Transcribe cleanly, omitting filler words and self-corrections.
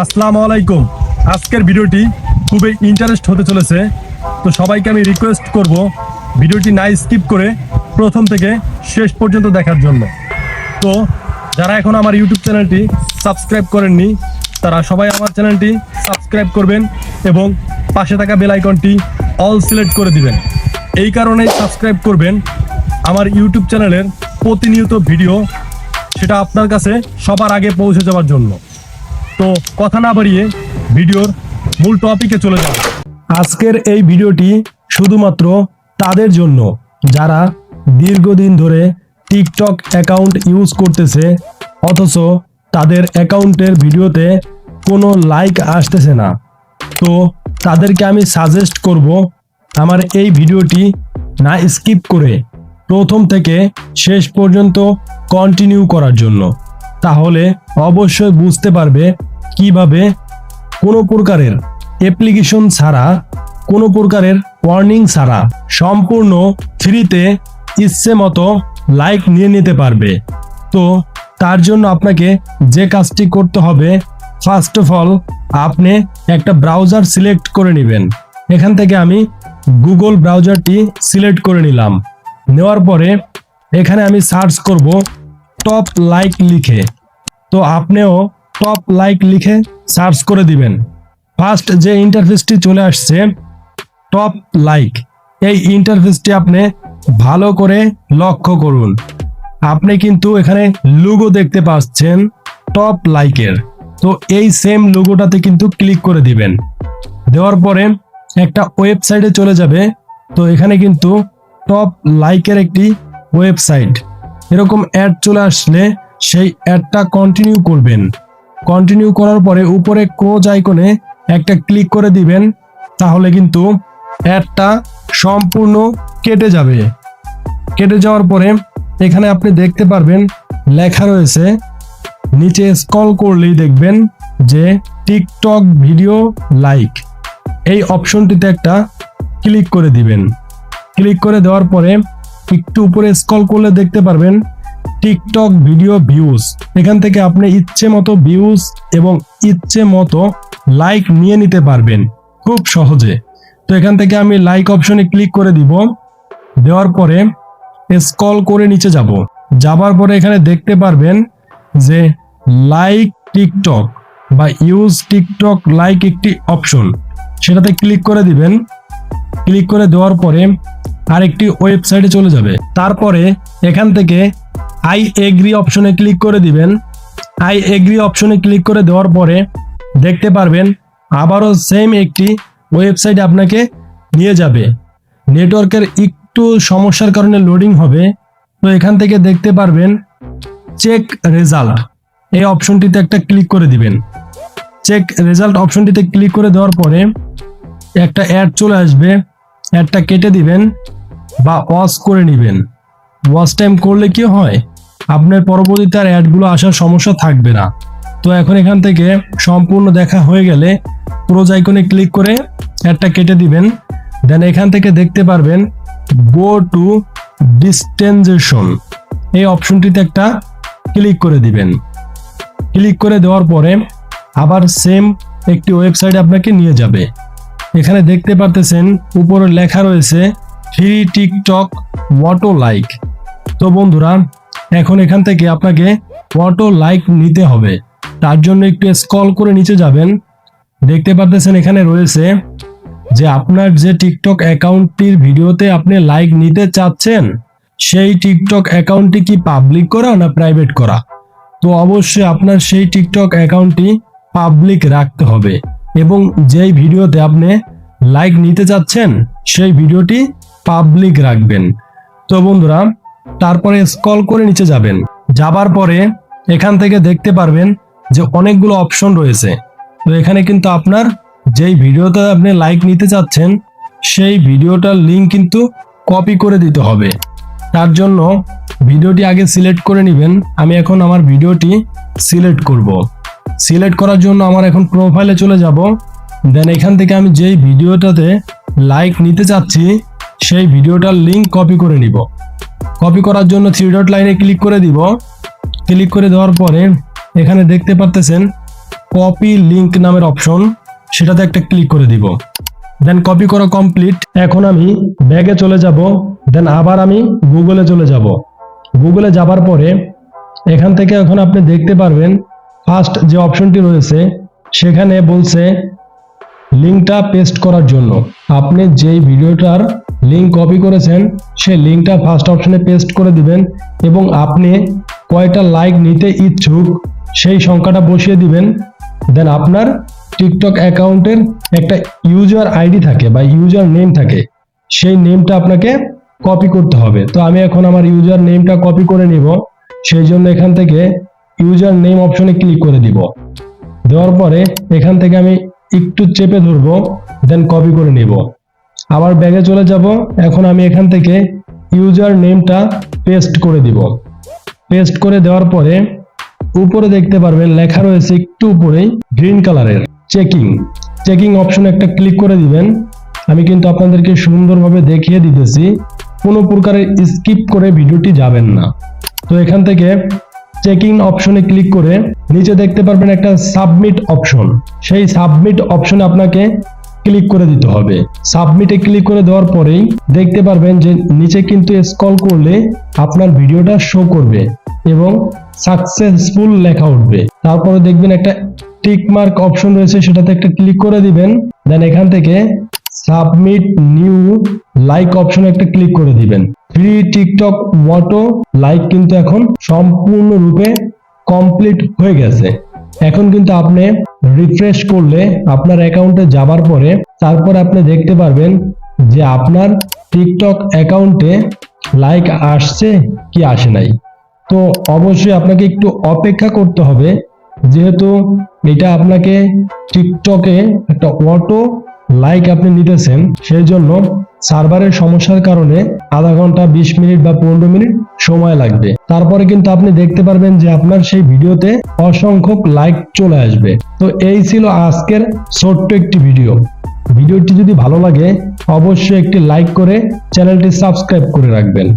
আসসালামু আলাইকুম। আজকের ভিডিওটি খুবই ইন্টারেস্ট হতে চলেছে, তো সবাইকে আমি রিকোয়েস্ট করব ভিডিওটি না স্কিপ করে প্রথম থেকে শেষ পর্যন্ত দেখার জন্য। তো যারা এখন আমার ইউটিউব চ্যানেলটি সাবস্ক্রাইব করেননি তারা সবাই আমার চ্যানেলটি সাবস্ক্রাইব করবেন এবং পাশে থাকা বেল আইকনটি অল সিলেক্ট করে দিবেন। এই কারণেই সাবস্ক্রাইব করবেন, আমার ইউটিউব চ্যানেলের প্রতিনিয়ত ভিডিও সেটা আপনার কাছে সবার আগে পৌঁছে যাওয়ার জন্য। তো কথা না বাড়িয়ে ভিডিওর মূল টপিকে চলে যাব। আজকের এই ভিডিওটি শুধুমাত্র তাদের জন্য যারা দীর্ঘদিন ধরে টিকটক অ্যাকাউন্ট ইউজ করতেছে অথচ তাদের অ্যাকাউন্টের ভিডিওতে কোনো লাইক আসতেছে না। তো তাদেরকে আমি সাজেস্ট করব আমার এই ভিডিওটি না স্কিপ করে প্রথম থেকে শেষ পর্যন্ত কন্টিনিউ করার জন্য। তাহলে অবশ্যই বুঝতে পারবে কিভাবে কোনো প্রকারের অ্যাপ্লিকেশন ছাড়া, কোনো প্রকারের ওয়ার্নিং ছাড়া সম্পূর্ণ ফ্রিতে ইচ্ছে মতো লাইক নিয়ে নিতে পারবে। তো তার জন্য আপনাকে যে কাজটি করতে হবে, ফার্স্ট অফ অল আপনি একটা ব্রাউজার সিলেক্ট করে নেবেন। এখান থেকে আমি গুগল ব্রাউজারটি সিলেক্ট করে নিলাম। নেওয়ার পরে এখানে আমি সার্চ করব টপ লাইক লিখে। তো আপনিও টপ লাইক লিখে সার্চ করে দিবেন। ফার্স্ট যে ইন্টারফেসটি চলে আসছে টপ লাইক, এই ইন্টারফেসটি আপনি ভালো করে লক্ষ্য করুন। আপনি কিন্তু এখানে লোগো দেখতে পাচ্ছেন টপ লাইকের, তো এই সেম লোগোটাতে কিন্তু ক্লিক করে দিবেন। দেওয়ার পরে একটা ওয়েবসাইটে চলে যাবে। তো এখানে কিন্তু টপ লাইকের একটি ওয়েবসাইট, এরকম অ্যাড চলে আসলে সেই অ্যাডটা কন্টিনিউ করবেন। কন্টিনিউ করার পরে উপরে ক্রোজ আইকনে একটা ক্লিক করে দিবেন, তাহলে কিন্তু অ্যাডটা সম্পূর্ণ কেটে যাবে। কেটে যাওয়ার পরে এখানে আপনি দেখতে পারবেন লেখা রয়েছে, নিচে স্ক্রল করলেই দেখবেন যে টিকটক ভিডিও লাইক, এই অপশনটিতে একটা ক্লিক করে দিবেন। ক্লিক করে দেওয়ার পরে একটু উপরে স্ক্রল করলে দেখতে পারবেন টিকটক ভিডিও ভিউজ। এখান থেকে আপনি ইচ্ছে মতো ভিউজ এবং ইচ্ছে মতো লাইক নিয়ে নিতে পারবেন খুব সহজে। তো এখান থেকে আমি লাইক অপশনে ক্লিক করে দিব। দেওয়ার পরে স্ক্রল করে নিচে যাব। যাবার পরে এখানে দেখতে পারবেন যে লাইক টিকটক বা ইউজ টিকটক লাইক একটি অপশন, সেটাতে ক্লিক করে দিবেন। ক্লিক করে দেওয়ার পরে আরেকটি ওয়েবসাইটে চলে যাবে। তারপরে এখান থেকে আই এগ্রি অপশনে ক্লিক করে দিবেন। আই এগ্রি অপশনে ক্লিক করে দেওয়ার পরে দেখতে পারবেন আবারও সেম একটি ওয়েবসাইট আপনাকে নিয়ে যাবে। নেটওয়ার্কের একটু সমস্যার কারণে লোডিং হবে। তো এখান থেকে দেখতে পারবেন চেক রেজাল্ট, এই অপশনটিতে একটা ক্লিক করে দিবেন। চেক রেজাল্ট অপশনটিতে ক্লিক করে দেওয়ার পরে একটা অ্যাড চলে আসবে, অ্যাডটা কেটে দিবেন বা ওয়াচ করে নেবেন। ওয়াচ টাইম করলে কি হয়, আপনার পরবর্তীতে আর অ্যাডগুলো আসার সমস্যা থাকবে না। তো এখন এখান থেকে সম্পূর্ণ দেখা হয়ে গেলে ক্রোজ আইকনে ক্লিক করে অ্যাডটা কেটে দিবেন। দেন এখান থেকে দেখতে পারবেন গো টু ডিস্টেনজেশন, এই অপশনটিতে একটা ক্লিক করে দিবেন। ক্লিক করে দেওয়ার পরে আবার সেম একটি ওয়েবসাইটে আপনাকে নিয়ে যাবে। এখানে দেখতে পারতেছেন উপরে লেখা রয়েছে ফ্রি টিকটক অটো লাইক। তো বন্ধুরা, এখন এখান থেকে আপনাকে অটো লাইক নিতে হবে। তার জন্য একটু স্ক্রল করে নিচে যাবেন। দেখতে পারতেছেন এখানে রয়েছে যে আপনার যে টিকটক অ্যাকাউন্টটির ভিডিওতে আপনি লাইক নিতে চাচ্ছেন সেই টিকটক অ্যাকাউন্টটি কি পাবলিক করা না প্রাইভেট করা। তো অবশ্যই আপনার সেই টিকটক অ্যাকাউন্টটি পাবলিক রাখতে হবে এবং যেই ভিডিওতে আপনি লাইক নিতে চাচ্ছেন সেই ভিডিওটি পাবলিক রাখবেন। তো বন্ধুরা, তারপরে স্ক্রল করে নিচে যাবেন। যাবার পরে এখান থেকে দেখতে পারবেন যে অনেকগুলো অপশন রয়েছে। তো এখানে কিন্তু আপনার যেই ভিডিওতে আপনি লাইক নিতে চাচ্ছেন সেই ভিডিওটার লিঙ্ক কিন্তু কপি করে দিতে হবে। তার জন্য ভিডিওটি আগে সিলেক্ট করে নেবেন। আমি এখন আমার ভিডিওটি সিলেক্ট করব। সিলেক্ট করার জন্য আমার এখন প্রোফাইলে চলে যাব। দেন এখান থেকে আমি যেই ভিডিওটাতে লাইক নিতে চাচ্ছি সেই ভিডিওটার লিঙ্ক কপি করে নিব। কপি করার জন্য থ্রি ডট লাইনে ক্লিক করে দিব। ক্লিক করে দেওয়ার পরে এখানে দেখতে পারতেছেন কপি লিংক নামের অপশন, সেটাতে একটা ক্লিক করে দিব। দেন কপি করা কমপ্লিট। এখন আমি ব্যাগে চলে যাব, দেন আবার আমি গুগলে চলে যাব। গুগলে যাবার পরে এখান থেকে এখন আপনি দেখতে পারবেন ফার্স্ট যে অপশনটি রয়েছে সেখানে বলছে লিঙ্কটা পেস্ট করার জন্য। আপনি যেই ভিডিওটার লিঙ্ক কপি করেছেন সেই লিঙ্কটা ফার্স্ট অপশনে পেস্ট করে দিবেন এবং আপনি কয়টা লাইক নিতে ইচ্ছুক সেই সংখ্যাটা বসিয়ে দিবেন। দেন আপনার টিকটক অ্যাকাউন্টের একটা ইউজার আইডি থাকে বা ইউজার নেম থাকে, সেই নেমটা আপনাকে কপি করতে হবে। তো আমি এখন আমার ইউজার নেমটা কপি করে নিব, সেই জন্য এখান থেকে ইউজার নেম অপশনে ক্লিক করে দিব। দেওয়ার পরে এখান থেকে আমি একটু চেপে ধরবো, দেন কপি করে নিব। আবার ব্যাগে চলে যাব। এখন আমি এখান থেকে ইউজার নেমটা পেস্ট করে দিব। পেস্ট করে দেওয়ার পরে উপরে দেখতে পারবেন লেখা রয়েছে একটু উপরেই গ্রিন কালারের চেকিং অপশনে একটা ক্লিক করে দিবেন। আমি কিন্তু আপনাদেরকে সুন্দরভাবে দেখিয়ে দিতেছি, কোনো প্রকারের স্কিপ করে ভিডিওটি যাবেন না। তো এখান থেকে চেকিং অপশনে ক্লিক করে নিচে দেখতে পারবেন একটা সাবমিট অপশন, সেই সাবমিট অপশনে আপনাকে ক্লিক করে দিতে হবে। সাবমিটে ক্লিক করে দেওয়ার পরেই দেখতে পারবেন যে নিচে কিন্তু স্ক্রল করলে আপনার ভিডিওটা শো করবে এবং সাকসেসফুল লেখা উঠবে। তারপরে দেখবেন একটা টিক মার্ক অপশন রয়েছে, সেটাতে একটা ক্লিক করে দিবেন। দেন এখান থেকে সাবমিট নিউ লাইক অপশনে একটা ক্লিক করে দিবেন। ফ্রি টিকটক অটো লাইক কিন্তু এখন সম্পূর্ণরূপে কমপ্লিট হয়ে গেছে। এখন কিন্তু আপনি রিফ্রেশ করলে আপনার অ্যাকাউন্টে যাবার পরে তারপর আপনি দেখতে পারবেন যে আপনার টিকটক অ্যাকাউন্টে লাইক আসছে কি আসে নাই। তো অবশ্যই আপনাকে একটু অপেক্ষা করতে হবে, যেহেতু এটা আপনাকে টিকটকে একটা অটো লাইক আপনি নিতেছেন, সেই জন্য সার্ভারের সমস্যার কারণে আধা ঘন্টা 20 মিনিট বা 15 মিনিট সময় লাগবে। তারপরে কিন্তু আপনি দেখতে পারবেন যে আপনার সেই ভিডিওতে অসংখ্য লাইক চলে আসবে। তো এই ছিল আজকের ছোট্ট একটি ভিডিওটি যদি ভালো লাগে অবশ্যই একটি লাইক করে চ্যানেলটি সাবস্ক্রাইব করে রাখবেন।